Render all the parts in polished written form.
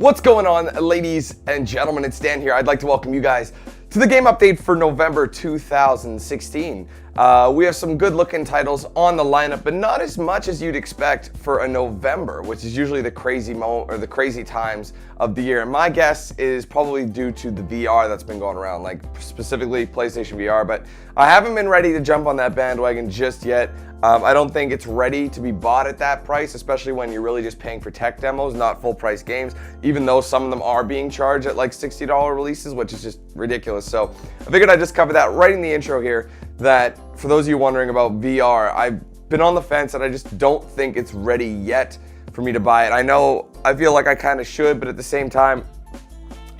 What's going on, ladies and gentlemen? It's Dan here. I'd like to welcome you guys to the game update for November 2016. We have some good looking titles on the lineup, but not as much as you'd expect for a November, which is usually the crazy moment or the crazy times of the year. And my guess is probably due to the VR that's been going around, like specifically PlayStation VR, but I haven't been ready to jump on that bandwagon just yet. I don't think it's ready to be bought at that price, especially when you're really just paying for tech demos, not full price games, even though some of them are being charged at like $60 releases, which is just ridiculous. So I figured I'd just cover that right in the intro here, that for those of you wondering about VR, I've been on the fence and I just don't think it's ready yet for me to buy it. I feel like I kind of should, but at the same time,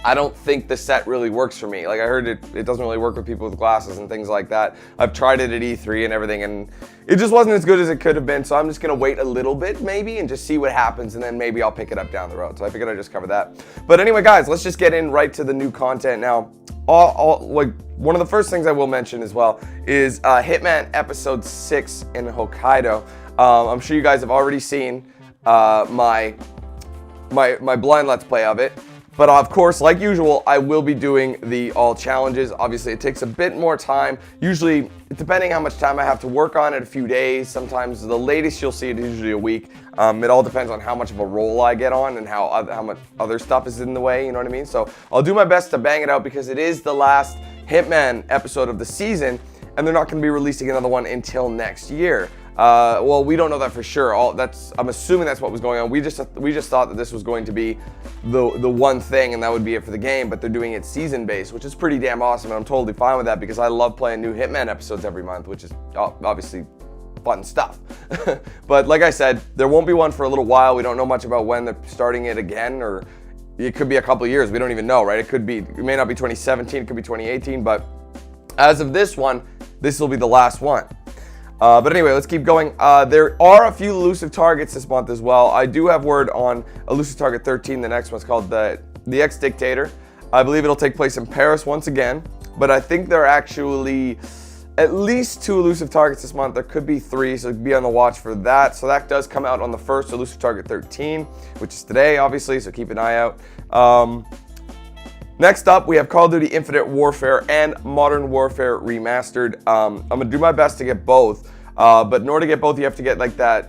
I don't think the set really works for me. Like I heard it doesn't really work with people with glasses and things like that. I've tried it at E3 and everything, and it just wasn't as good as it could have been. So I'm just gonna wait a little bit maybe and just see what happens, and then maybe I'll pick it up down the road. So I figured I'd just cover that. But anyway, guys, let's just get in right to the new content now. Like one of the first things I will mention as well is Hitman Episode 6 in Hokkaido. I'm sure you guys have already seen my blind Let's Play of it. But of course, like usual, I will be doing the all challenges. Obviously, it takes a bit more time. Usually, depending how much time I have to work on it, a few days. Sometimes the latest you'll see it is usually a week. It all depends on how much of a roll I get on and how much other stuff is in the way, you know what I mean? So I'll do my best to bang it out because it is the last Hitman episode of the season, and they're not going to be releasing another one until next year. Well, we don't know that for sure. I'm assuming that's what was going on. We just thought that this was going to be the one thing, and that would be it for the game. But they're doing it season based, which is pretty damn awesome, and I'm totally fine with that because I love playing new Hitman episodes every month, which is obviously fun stuff. But like I said, there won't be one for a little while. We don't know much about when they're starting it again, or it could be a couple of years. We don't even know, right? It may not be 2017. It could be 2018. But as of this one, this will be the last one. But anyway, let's keep going. There are a few elusive targets this month as well. I do have word on elusive target 13. The next one's called the Ex-Dictator. I believe it'll take place in Paris once again, but I think there are actually at least 2 elusive targets this month. There could be 3, so be on the watch for that. So that does come out on the 1st, elusive target 13, which is today, obviously, so keep an eye out. Next up, we have Call of Duty Infinite Warfare and Modern Warfare Remastered. I'm going to do my best to get both, but in order to get both, you have to get like a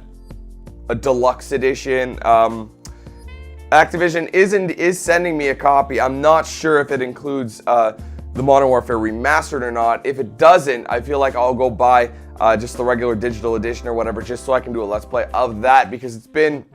deluxe edition. Activision is sending me a copy. I'm not sure if it includes the Modern Warfare Remastered or not. If it doesn't, I feel like I'll go buy just the regular digital edition or whatever, just so I can do a Let's Play of that, because it's been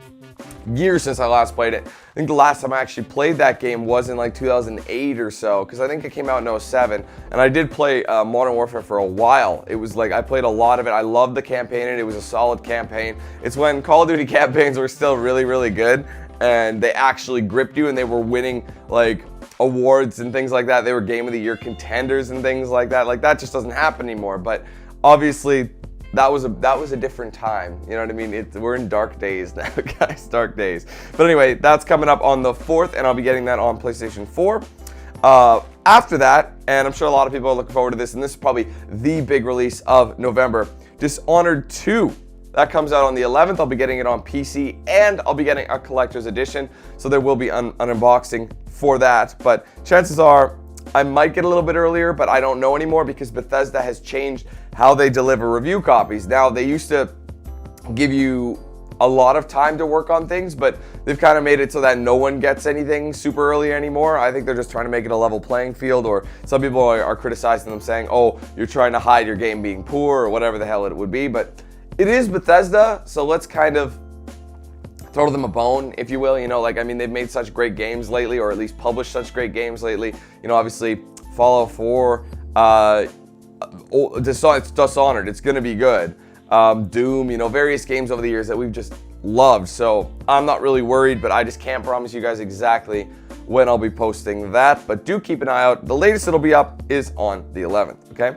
years since I last played it. I think the last time I actually played that game was in like 2008 or so, because I think it came out in 07, and I did play Modern Warfare for a while. It was like I played a lot of it. I loved the campaign, and it was a solid campaign. It's when Call of Duty campaigns were still really, really good, and they actually gripped you, and they were winning like awards and things like that. They were Game of the Year contenders and things like that. Like that just doesn't happen anymore. But obviously, that was a different time. You know what I mean? We're in dark days now, guys. Dark days. But anyway, that's coming up on the 4th, and I'll be getting that on PlayStation 4. After that, and I'm sure a lot of people are looking forward to this, and this is probably the big release of November, Dishonored 2. That comes out on the 11th. I'll be getting it on PC, and I'll be getting a collector's edition. So there will be an unboxing for that. But chances are I might get a little bit earlier, but I don't know anymore because Bethesda has changed how they deliver review copies. Now, they used to give you a lot of time to work on things, but they've kind of made it so that no one gets anything super early anymore. I think they're just trying to make it a level playing field, or some people are criticizing them saying, oh, you're trying to hide your game being poor or whatever the hell it would be. But it is Bethesda, so let's kind of throw them a bone, if you will. You know, like, I mean, they've made such great games lately, or at least published such great games lately. You know, obviously, Fallout 4, it's Dishonored, it's going to be good. Doom, you know, various games over the years that we've just loved. So I'm not really worried, but I just can't promise you guys exactly when I'll be posting that. But do keep an eye out. The latest it'll be up is on the 11th, okay?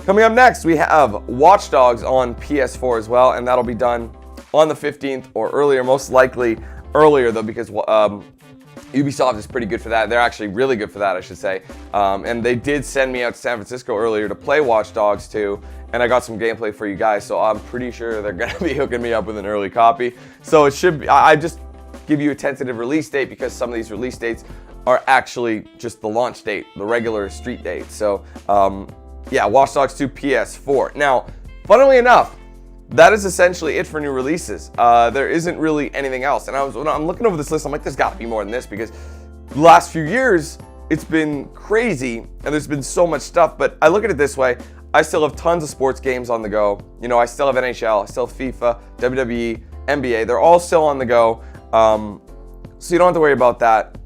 Coming up next, we have Watch Dogs on PS4 as well, and that'll be done on the 15th or earlier, most likely earlier though, because Ubisoft is pretty good for that. They're actually really good for that, I should say. And they did send me out to San Francisco earlier to play Watch Dogs 2, and I got some gameplay for you guys, so I'm pretty sure they're gonna be hooking me up with an early copy. So it should be, give you a tentative release date because some of these release dates are actually just the launch date, the regular street date. So yeah, Watch Dogs 2 PS4. Now, funnily enough, that is essentially it for new releases. There isn't really anything else. And when I'm looking over this list, I'm like, there's got to be more than this because the last few years, it's been crazy and there's been so much stuff. But I look at it this way. I still have tons of sports games on the go. You know, I still have NHL, I still have FIFA, WWE, NBA. They're all still on the go. So you don't have to worry about that.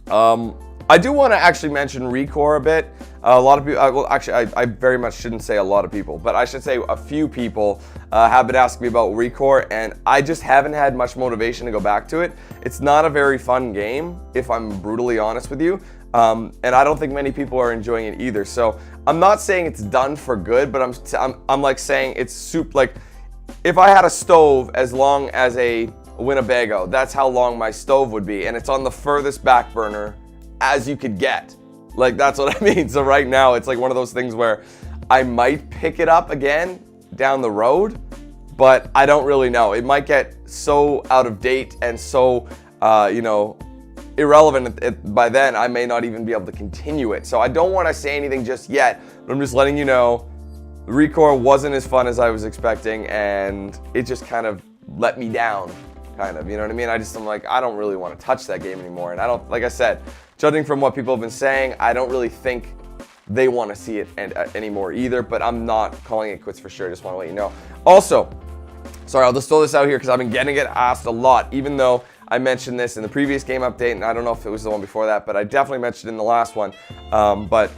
I do want to actually mention Recore a bit. A lot of people, well, actually, I very much shouldn't say a lot of people, but I should say a few people have been asking me about Recore, and I just haven't had much motivation to go back to it. It's not a very fun game, if I'm brutally honest with you, and I don't think many people are enjoying it either. So I'm not saying it's done for good, but I'm like saying it's soup. Like if I had a stove as long as a Winnebago, that's how long my stove would be, and it's on the furthest back burner as you could get. Like, that's what I mean. So right now, it's like one of those things where I might pick it up again down the road, but I don't really know. It might get so out of date and so, you know, irrelevant by then, I may not even be able to continue it. So I don't want to say anything just yet, but I'm just letting you know, Recore wasn't as fun as I was expecting, and it just kind of let me down, kind of, you know what I mean? I'm like, I don't really want to touch that game anymore. And I don't, like I said, judging from what people have been saying, I don't really think they want to see it anymore either, but I'm not calling it quits for sure. Just want to let you know. Also, sorry, I'll just throw this out here because I've been getting it asked a lot, even though I mentioned this in the previous game update, and I don't know if it was the one before that, but I definitely mentioned it in the last one. But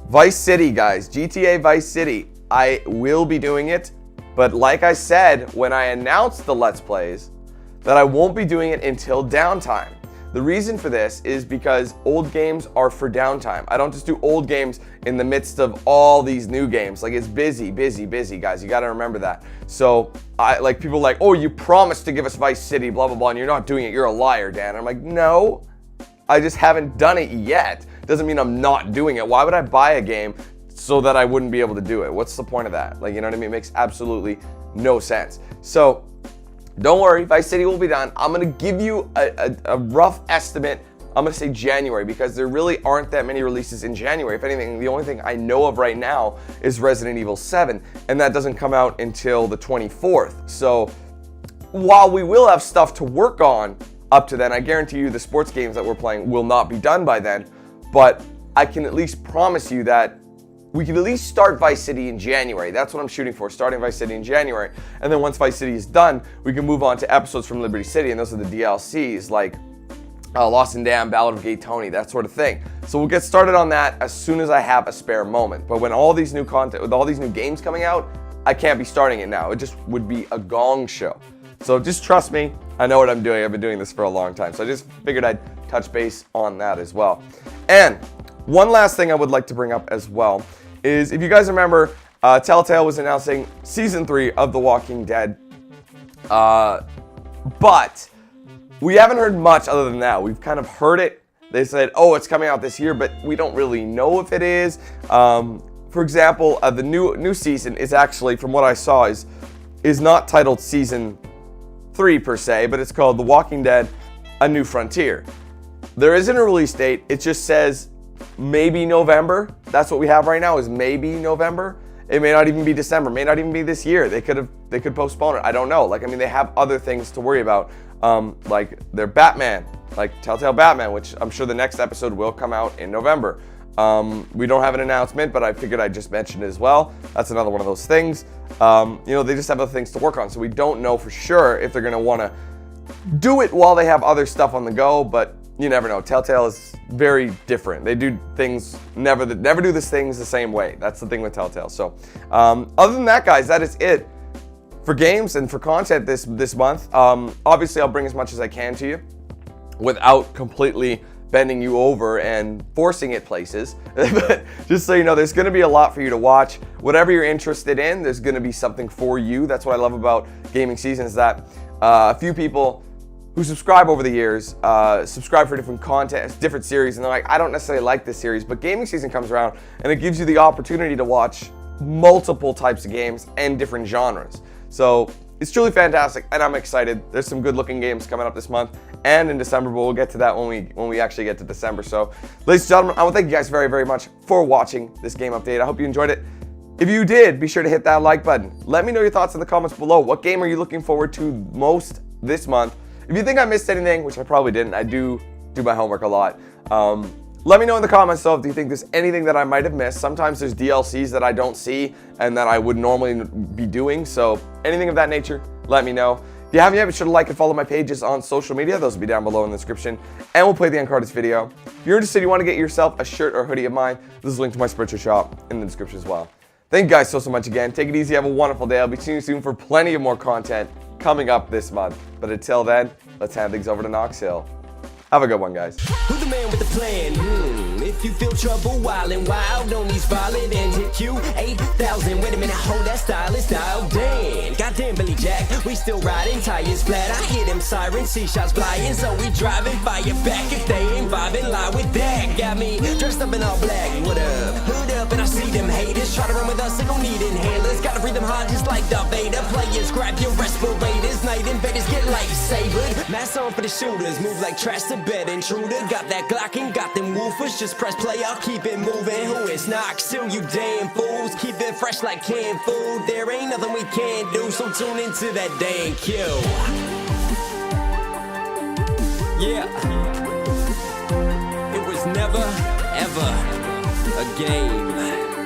Vice City, guys, GTA Vice City, I will be doing it, but like I said when I announced the Let's Plays, that I won't be doing it until downtime. The reason for this is because old games are for downtime. I don't just do old games in the midst of all these new games. Like, it's busy, guys. You gotta remember that. So, people are like, oh, you promised to give us Vice City, blah, blah, blah, and you're not doing it. You're a liar, Dan. I'm like, no, I just haven't done it yet. Doesn't mean I'm not doing it. Why would I buy a game so that I wouldn't be able to do it? What's the point of that? Like, you know what I mean? It makes absolutely no sense. So, don't worry, Vice City will be done. I'm going to give you a rough estimate. I'm going to say January because there really aren't that many releases in January. If anything, the only thing I know of right now is Resident Evil 7, and that doesn't come out until the 24th. So while we will have stuff to work on up to then, I guarantee you the sports games that we're playing will not be done by then, but I can at least promise you that we can at least start Vice City in January. That's what I'm shooting for, starting Vice City in January. And then once Vice City is done, we can move on to episodes from Liberty City, and those are the DLCs, like Lost and Damned, Ballad of Gay Tony, that sort of thing. So we'll get started on that as soon as I have a spare moment. But when all these new content, with all these new games coming out, I can't be starting it now. It just would be a gong show. So just trust me, I know what I'm doing. I've been doing this for a long time. So I just figured I'd touch base on that as well. And one last thing I would like to bring up as well is, if you guys remember, Telltale was announcing Season 3 of The Walking Dead, but we haven't heard much other than that. We've kind of heard it. They said, oh, it's coming out this year, but we don't really know if it is. For example, the new season is actually, from what I saw, is not titled Season 3 per se, but it's called The Walking Dead: A New Frontier. There isn't a release date. It just says maybe November. That's what we have right now, is maybe November. It may not even be December, may not even be this year. They could postpone it. I don't know. Like, I mean, they have other things to worry about. Like their Batman, like Telltale Batman, which I'm sure the next episode will come out in November. We don't have an announcement, but I figured I'd just mention it as well. That's another one of those things. You know, they just have other things to work on, so we don't know for sure if they're gonna wanna do it while they have other stuff on the go, but you never know. Telltale is very different. They do things, never do these things the same way. That's the thing with Telltale. So other than that, guys, that is it for games and for content this month. Obviously, I'll bring as much as I can to you without completely bending you over and forcing it places. But just so you know, there's gonna be a lot for you to watch. Whatever you're interested in, there's gonna be something for you. That's what I love about gaming season, is that a few people who subscribe over the years, subscribe for different content, different series, and they're like, I don't necessarily like this series, but gaming season comes around and it gives you the opportunity to watch multiple types of games and different genres. So It's truly fantastic, and I'm excited. There's some good-looking games coming up this month and in December, but we'll get to that when we actually get to December. So, ladies and gentlemen, I want to thank you guys very, very much for watching this game update. I hope you enjoyed it. If you did, be sure to hit that like button. Let me know your thoughts in the comments below. What game are you looking forward to most this month? If you think I missed anything, which I probably didn't, I do my homework a lot. Let me know in the comments though if you think there's anything that I might have missed. Sometimes there's DLCs that I don't see and that I would normally be doing. So anything of that nature, let me know. If you haven't yet, be sure to like and follow my pages on social media. Those will be down below in the description. And we'll play the end card of this video. If you're interested, you want to get yourself a shirt or hoodie of mine, this is a link to my Spreadshirt shop in the description as well. Thank you guys so much again. Take it easy. Have a wonderful day. I'll be seeing you soon for plenty of more content coming up this month. But until then, let's hand things over to Knox Hill. Have a good one, guys. Who's the man with the plan? If you feel trouble, wild and wild on these violent and hit you 8,000. Wait a minute, hold that style, it's dialed in. Goddamn Billy Jack, we still riding, tires flat. I hear them sirens, see shots flying, so we driving, fire back if they ain't vibing. Lie with that, got me dressed up in all black. What up? Hood up, and I see them haters try to run with us. They gon' need inhalers, gotta breathe them hard just like Darth Vader. Players, grab your respirators, night invaders get lightsabered. Mask on for the shooters, move like trash to bed intruder. Got that Glock and got them woofers, just press play, I'll keep it moving. Who is Knox Hill, you damn fools? Keep it fresh like canned food. There ain't nothing we can't do, so tune into that DanQ. Yeah. It was never, ever a game.